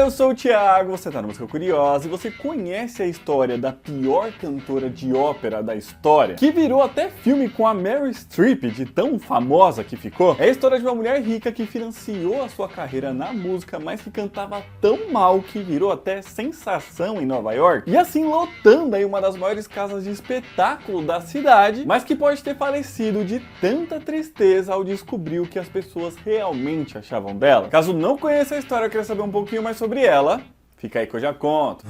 eu sou o Thiago, você tá no Música Curiosa e você conhece a história da pior cantora de ópera da história, que virou até filme com a Meryl Streep, de tão famosa que ficou? É a história de uma mulher rica que financiou a sua carreira na música, mas que cantava tão mal que virou até sensação em Nova York, e assim lotando aí uma das maiores casas de espetáculo da cidade, mas que pode ter falecido de tanta tristeza ao descobrir o que as pessoas realmente achavam dela. Caso não conheça a história, eu queria saber um pouquinho mais sobre ela, fica aí que eu já conto.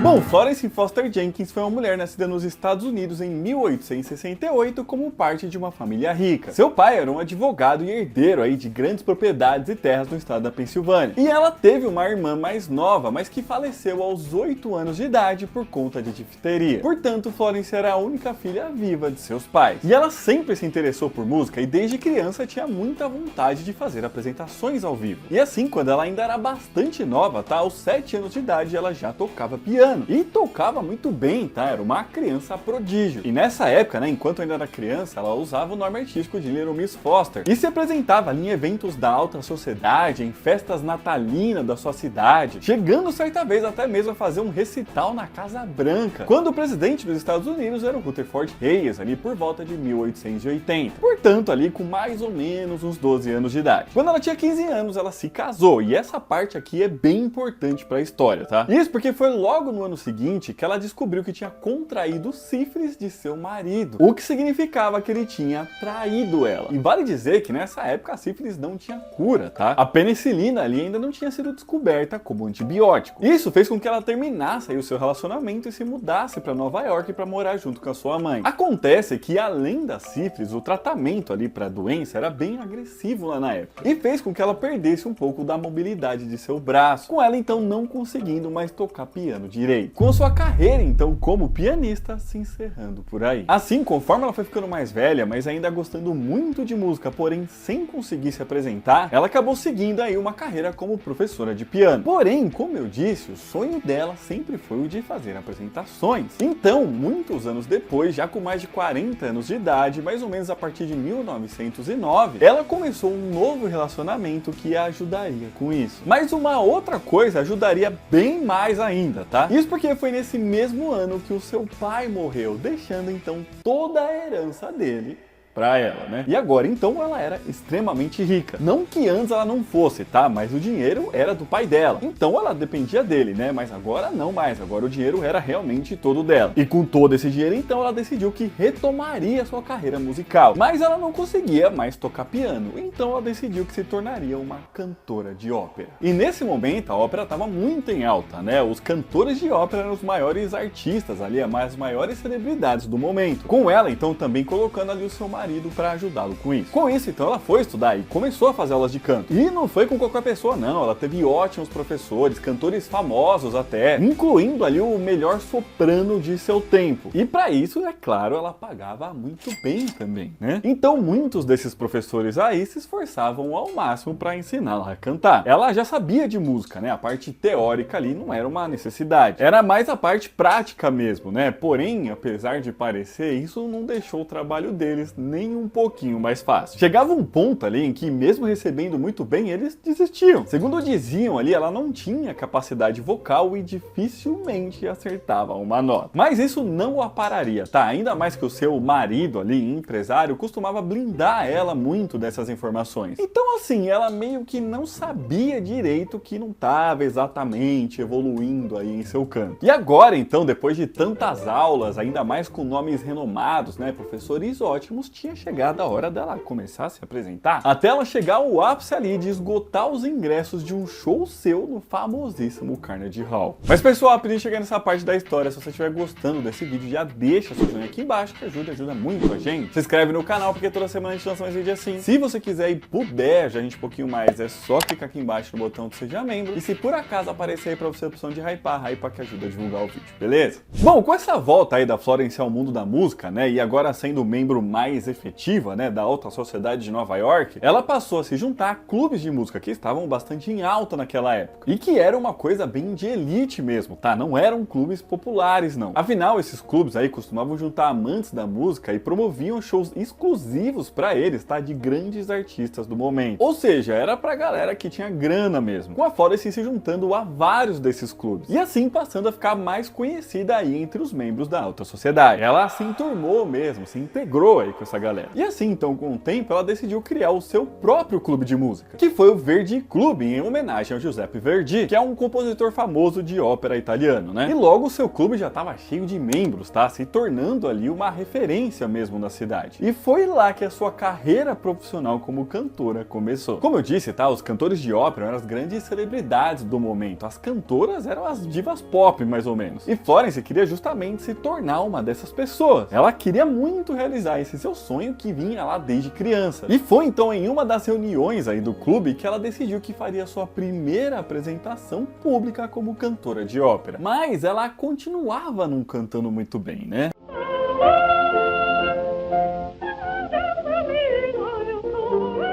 Bom, Florence Foster Jenkins foi uma mulher nascida nos Estados Unidos em 1868 como parte de uma família rica. Seu pai era um advogado e herdeiro aí de grandes propriedades e terras no estado da Pensilvânia. E ela teve uma irmã mais nova, mas que faleceu aos 8 anos de idade por conta de difteria. Portanto, Florence era a única filha viva de seus pais. E ela sempre se interessou por música e desde criança tinha muita vontade de fazer apresentações ao vivo. E assim, quando ela ainda era bastante nova, tá? Aos 7 anos de idade, ela já tocava piano. E tocava muito bem, tá? Era uma criança prodígio. E nessa época, né, enquanto ainda era criança, ela usava o nome artístico de Little Miss Foster e se apresentava ali em eventos da alta sociedade, em festas natalinas da sua cidade, chegando certa vez até mesmo a fazer um recital na Casa Branca, quando o presidente dos Estados Unidos era o Rutherford Hayes, ali por volta de 1880. Portanto, ali com mais ou menos uns 12 anos de idade. Quando ela tinha 15 anos, ela se casou, e essa parte aqui é bem importante para a história, tá? Isso porque foi logo no ano seguinte que ela descobriu que tinha contraído sífilis de seu marido, o que significava que ele tinha traído ela. E vale dizer que nessa época a sífilis não tinha cura, tá? A penicilina ali ainda não tinha sido descoberta como antibiótico. Isso fez com que ela terminasse aí o seu relacionamento e se mudasse para Nova York para morar junto com a sua mãe. Acontece que além da sífilis, o tratamento ali para a doença era bem agressivo lá na época e fez com que ela perdesse um pouco da mobilidade de seu braço, com ela então não conseguindo mais tocar piano direito. Com sua carreira, então, como pianista, se encerrando por aí. Assim, conforme ela foi ficando mais velha, mas ainda gostando muito de música, porém sem conseguir se apresentar, ela acabou seguindo aí uma carreira como professora de piano. Porém, como eu disse, o sonho dela sempre foi o de fazer apresentações. Então, muitos anos depois, já com mais de 40 anos de idade, mais ou menos a partir de 1909, ela começou um novo relacionamento que a ajudaria com isso. Mas uma outra coisa ajudaria bem mais ainda, tá? Isso porque foi nesse mesmo ano que o seu pai morreu, deixando então toda a herança dele pra ela, né? E agora, então, ela era extremamente rica. Não que antes ela não fosse, tá? Mas o dinheiro era do pai dela. Então ela dependia dele, né? Mas agora não mais. Agora o dinheiro era realmente todo dela. E com todo esse dinheiro, então, ela decidiu que retomaria sua carreira musical. Mas ela não conseguia mais tocar piano. Então ela decidiu que se tornaria uma cantora de ópera. E nesse momento, a ópera estava muito em alta, né? Os cantores de ópera eram os maiores artistas ali, as maiores celebridades do momento. Com ela, então, também colocando ali o seu marido para ajudá-lo com isso. Com isso, então, ela foi estudar e começou a fazer aulas de canto. E não foi com qualquer pessoa, não. Ela teve ótimos professores, cantores famosos até, incluindo ali o melhor soprano de seu tempo. E para isso, é claro, ela pagava muito bem também, né? Então, muitos desses professores aí se esforçavam ao máximo para ensiná-la a cantar. Ela já sabia de música, né? A parte teórica ali não era uma necessidade. Era mais a parte prática mesmo, né? Porém, apesar de parecer, isso não deixou o trabalho deles nem um pouquinho mais fácil. Chegava um ponto ali em que, mesmo recebendo muito bem, eles desistiam. Segundo diziam ali, ela não tinha capacidade vocal e dificilmente acertava uma nota. Mas isso não a pararia, tá? Ainda mais que o seu marido ali, empresário, costumava blindar ela muito dessas informações. Então assim, ela meio que não sabia direito que não estava exatamente evoluindo aí em seu canto. E agora então, depois de tantas aulas, ainda mais com nomes renomados, né, professores ótimos, tinha chegado a hora dela começar a se apresentar, até ela chegar ao ápice ali de esgotar os ingressos de um show seu no famosíssimo Carnegie Hall. Mas pessoal, rapidinho chegar nessa parte da história, se você estiver gostando desse vídeo, já deixa seu joinha aqui embaixo, que ajuda muito a gente. Se inscreve no canal, porque toda semana a gente lança mais vídeo assim. Se você quiser e puder ajudar a gente um pouquinho mais, é só clicar aqui embaixo no botão de Seja Membro, e se por acaso aparecer aí pra você a opção de hypar que ajuda a divulgar o vídeo, beleza? Bom, com essa volta aí da Florence ao mundo da música, né, e agora sendo o membro mais efetiva, né, da alta sociedade de Nova York, ela passou a se juntar a clubes de música que estavam bastante em alta naquela época. E que era uma coisa bem de elite mesmo, tá? Não eram clubes populares, não. Afinal, esses clubes aí costumavam juntar amantes da música e promoviam shows exclusivos pra eles, tá? De grandes artistas do momento. Ou seja, era pra galera que tinha grana mesmo. Com a Florence se juntando a vários desses clubes. E assim passando a ficar mais conhecida aí entre os membros da alta sociedade. Ela se enturmou mesmo, se integrou aí com essa galera. E assim, então, com o tempo, ela decidiu criar o seu próprio clube de música, que foi o Verdi Club, em homenagem ao Giuseppe Verdi, que é um compositor famoso de ópera italiano, né? E logo o seu clube já estava cheio de membros, tá? Se tornando ali uma referência mesmo na cidade. E foi lá que a sua carreira profissional como cantora começou. Como eu disse, tá? Os cantores de ópera eram as grandes celebridades do momento. As cantoras eram as divas pop, mais ou menos. E Florence queria justamente se tornar uma dessas pessoas. Ela queria muito realizar esse seu sonho que vinha lá desde criança. E foi então em uma das reuniões aí do clube que ela decidiu que faria sua primeira apresentação pública como cantora de ópera. Mas ela continuava não cantando muito bem, né?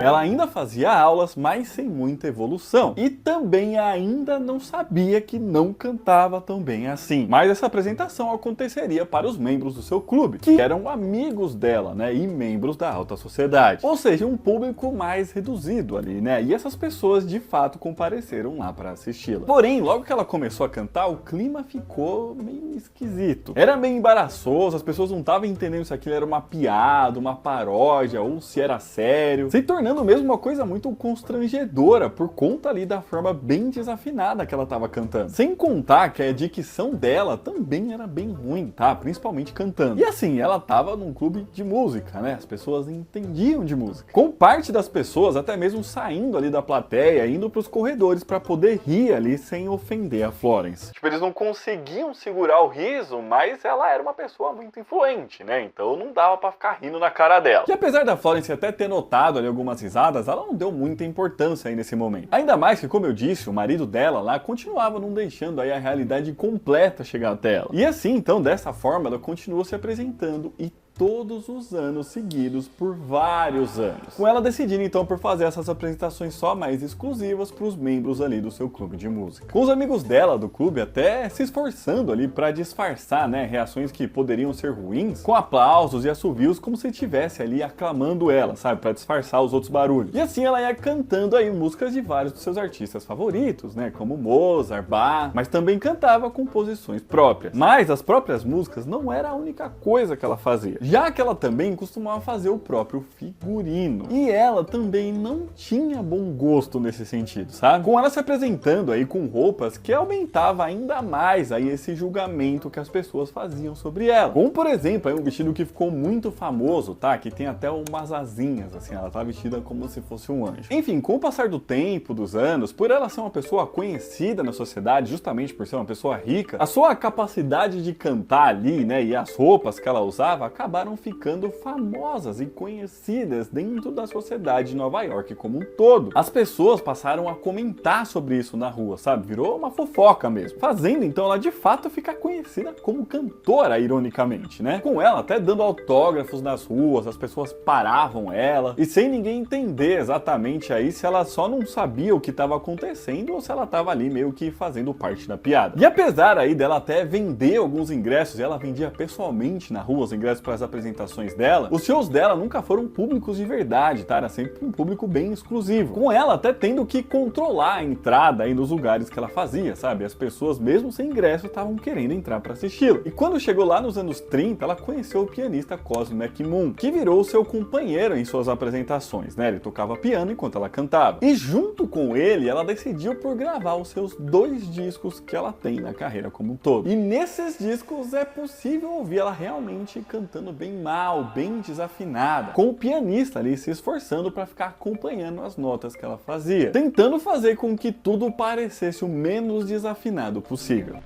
Ela ainda fazia aulas, mas sem muita evolução. E também ainda não sabia que não cantava tão bem assim. Mas essa apresentação aconteceria para os membros do seu clube, que eram amigos dela, né? E membros da alta sociedade. Ou seja, um público mais reduzido ali, né? E essas pessoas de fato compareceram lá para assisti-la. Porém, logo que ela começou a cantar, o clima ficou meio esquisito. Era meio embaraçoso, as pessoas não estavam entendendo se aquilo era uma piada, uma paródia ou se era sério. Se tornando mesmo uma coisa muito constrangedora por conta ali da forma bem desafinada que ela estava cantando. Sem contar que a dicção dela também era bem ruim, tá? Principalmente cantando. E assim, ela estava num clube de música, né? As pessoas entendiam de música. Com parte das pessoas até mesmo saindo ali da plateia, indo pros corredores para poder rir ali sem ofender a Florence. Tipo, eles não conseguiam segurar o riso, mas ela era uma pessoa muito influente, né? Então não dava para ficar rindo na cara dela. E apesar da Florence até ter notado ali algumas risadas, ela não deu muita importância aí nesse momento. Ainda mais que, como eu disse, o marido dela lá continuava não deixando aí a realidade completa chegar até ela. E assim, então, dessa forma, ela continuou se apresentando e todos os anos seguidos por vários anos. Com ela decidindo então por fazer essas apresentações só mais exclusivas para os membros ali do seu clube de música. Com os amigos dela do clube até se esforçando ali para disfarçar, né, reações que poderiam ser ruins, com aplausos e assovios como se estivesse ali aclamando ela, sabe, para disfarçar os outros barulhos. E assim ela ia cantando aí músicas de vários dos seus artistas favoritos, né, como Mozart, Bach, mas também cantava composições próprias. Mas as próprias músicas não era a única coisa que ela fazia, já que ela também costumava fazer o próprio figurino. E ela também não tinha bom gosto nesse sentido, sabe? Com ela se apresentando aí com roupas que aumentava ainda mais aí esse julgamento que as pessoas faziam sobre ela. Como, por exemplo, aí um vestido que ficou muito famoso, tá? Que tem até umas asinhas, assim, ela tá vestida como se fosse um anjo. Enfim, com o passar do tempo, dos anos, por ela ser uma pessoa conhecida na sociedade, justamente por ser uma pessoa rica, a sua capacidade de cantar ali, né, e as roupas que ela usava acabaram ficando famosas e conhecidas dentro da sociedade de Nova York como um todo. As pessoas passaram a comentar sobre isso na rua, sabe? Virou uma fofoca mesmo. Fazendo então ela de fato ficar conhecida como cantora, ironicamente, né? Com ela até dando autógrafos nas ruas, as pessoas paravam ela e sem ninguém entender exatamente aí se ela só não sabia o que estava acontecendo ou se ela estava ali meio que fazendo parte da piada. E apesar aí dela até vender alguns ingressos, e ela vendia pessoalmente na rua os ingressos para as apresentações dela, os shows dela nunca foram públicos de verdade, tá? Era sempre um público bem exclusivo. Com ela até tendo que controlar a entrada aí nos lugares que ela fazia, sabe? As pessoas, mesmo sem ingresso, estavam querendo entrar para assisti-la. E quando chegou lá nos anos 30, ela conheceu o pianista Cosmo McMoon, que virou seu companheiro em suas apresentações, né? Ele tocava piano enquanto ela cantava. E junto com ele, ela decidiu por gravar os seus 2 discos que ela tem na carreira como um todo. E nesses discos é possível ouvir ela realmente cantando bem mal, bem desafinada, com o pianista ali se esforçando para ficar acompanhando as notas que ela fazia, tentando fazer com que tudo parecesse o menos desafinado possível.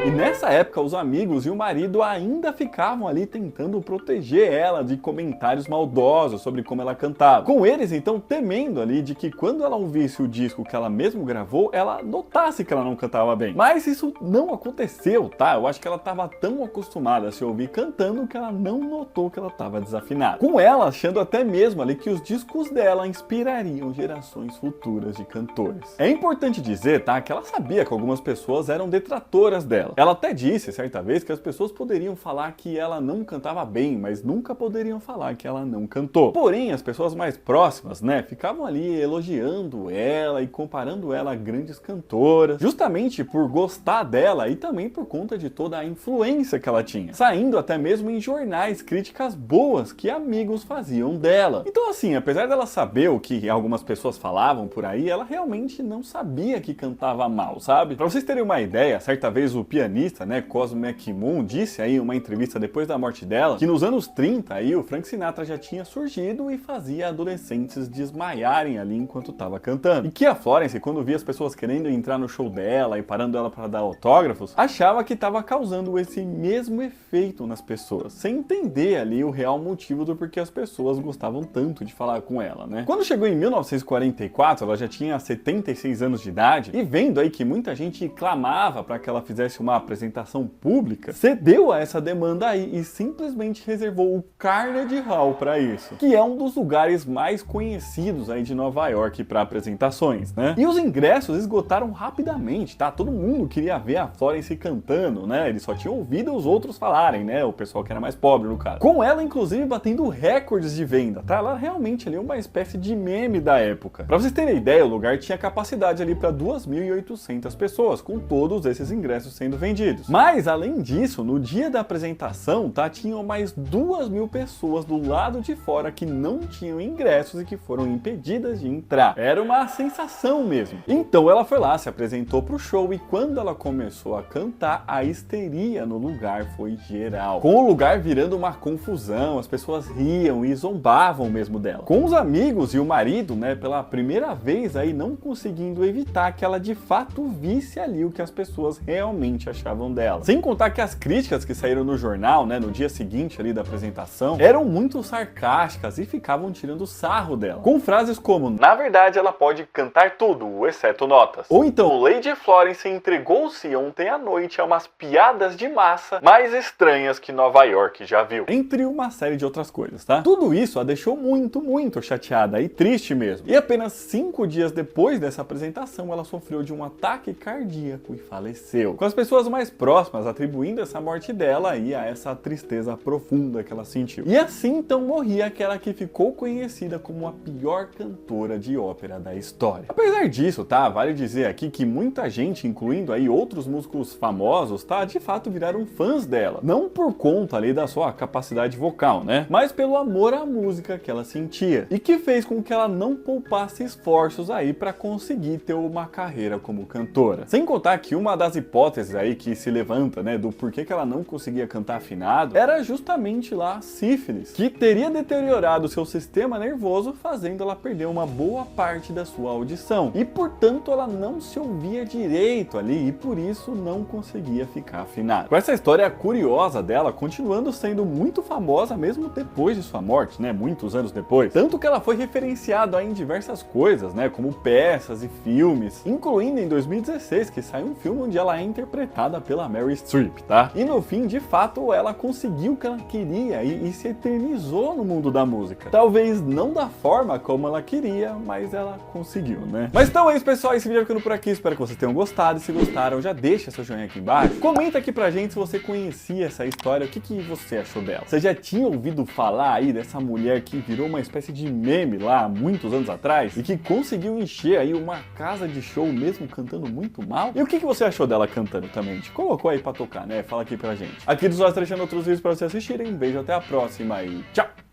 E nessa época, os amigos e o marido ainda ficavam ali tentando proteger ela de comentários maldosos sobre como ela cantava. Com eles, então, temendo ali de que quando ela ouvisse o disco que ela mesmo gravou, ela notasse que ela não cantava bem. Mas isso não aconteceu, tá? Eu acho que ela estava tão acostumada a se ouvir cantando que ela não notou que ela estava desafinada. Com ela achando até mesmo ali que os discos dela inspirariam gerações futuras de cantores. É importante dizer, tá, que ela sabia que algumas pessoas eram detratoras dela. Ela até disse certa vez que as pessoas poderiam falar que ela não cantava bem, mas nunca poderiam falar que ela não cantou. Porém, as pessoas mais próximas, né, ficavam ali elogiando ela e comparando ela a grandes cantoras, justamente por gostar dela e também por conta de toda a influência que ela tinha, saindo até mesmo em jornais críticas boas que amigos faziam dela. Então assim, apesar dela saber o que algumas pessoas falavam por aí, ela realmente não sabia que cantava mal, sabe? Pra vocês terem uma ideia, certa vez o pianista, né, Cosmo McMoon, disse aí em uma entrevista depois da morte dela, que nos anos 30 aí o Frank Sinatra já tinha surgido e fazia adolescentes desmaiarem ali enquanto tava cantando. E que a Florence, quando via as pessoas querendo entrar no show dela e parando ela para dar autógrafos, achava que estava causando esse mesmo efeito nas pessoas, sem entender ali o real motivo do porquê as pessoas gostavam tanto de falar com ela, né? Quando chegou em 1944, ela já tinha 76 anos de idade, e vendo aí que muita gente clamava para que ela fizesse uma apresentação pública, cedeu a essa demanda aí e simplesmente reservou o Carnegie Hall para isso, que é um dos lugares mais conhecidos aí de Nova York para apresentações, né? E os ingressos esgotaram rapidamente, tá? Todo mundo queria ver a Florence cantando, né? Eles só tinham ouvido os outros falarem, né? O pessoal que era mais pobre, no caso. Com ela, inclusive, batendo recordes de venda, tá? Ela realmente ali é uma espécie de meme da época. Pra vocês terem ideia, o lugar tinha capacidade ali para 2.800 pessoas, com todos esses ingressos sendo vendidos. Mas, além disso, no dia da apresentação, tá? Tinham mais 2.000 pessoas do lado de fora que não tinham ingressos e que foram impedidas de entrar. Era uma sensação mesmo. Então ela foi lá, se apresentou pro show, e quando ela começou a cantar, a histeria no lugar foi geral. Com o lugar virando uma confusão, as pessoas riam e zombavam mesmo dela. Com os amigos e o marido, né, pela primeira vez aí não conseguindo evitar que ela de fato visse ali o que as pessoas realmente achavam dela. Sem contar que as críticas que saíram no jornal, né, no dia seguinte ali da apresentação, eram muito sarcásticas e ficavam tirando sarro dela, com frases como: na verdade ela pode cantar tudo, exceto notas. Ou então, Lady Florence entregou-se ontem à noite a umas piadas de massa mais estranhas que Nova York já viu. Entre uma série de outras coisas, tá? Tudo isso a deixou muito chateada e triste mesmo. E apenas 5 dias depois dessa apresentação, ela sofreu de um ataque cardíaco e faleceu. Com as pessoas mais próximas atribuindo essa morte dela aí a essa tristeza profunda que ela sentiu. E assim então morria aquela que ficou conhecida como a pior cantora de ópera da história. Apesar disso, tá? Vale dizer aqui que muita gente, incluindo aí outros músicos famosos, tá? De fato viraram fãs dela. Não por conta ali da sua capacidade vocal, né? Mas pelo amor à música que ela sentia. E que fez com que ela não poupasse esforços aí para conseguir ter uma carreira como cantora. Sem contar que uma das hipóteses aí que se levanta, né? Do porquê que ela não conseguia cantar afinado, era justamente lá a sífilis, que teria deteriorado seu sistema nervoso, fazendo ela perder uma boa parte da sua audição. E portanto ela não se ouvia direito ali e por isso não conseguia ficar afinada. Com essa história curiosa dela, continuando sendo muito famosa mesmo depois de sua morte, né? Muitos anos depois. Tanto que ela foi referenciada em diversas coisas, né? Como peças e filmes, incluindo em 2016, que saiu um filme onde ela é interpretada pela Meryl Streep, tá? E no fim, de fato, ela conseguiu o que ela queria e se eternizou no mundo da música. Talvez não da forma como ela queria, mas ela conseguiu, né? Mas então é isso, pessoal. Esse vídeo vai ficando por aqui. Espero que vocês tenham gostado. E se gostaram, já deixa seu joinha aqui embaixo. Comenta aqui pra gente se você conhecia essa história. O que você achou dela? Você já tinha ouvido falar aí dessa mulher que virou uma espécie de meme lá há muitos anos atrás? E que conseguiu encher aí uma casa de show mesmo cantando muito mal? E o que você achou dela cantando também? Te colocou aí pra tocar, né? Fala aqui pra gente. Aqui dos Olhos deixando outros vídeos pra vocês assistirem. Um beijo, até a próxima e tchau!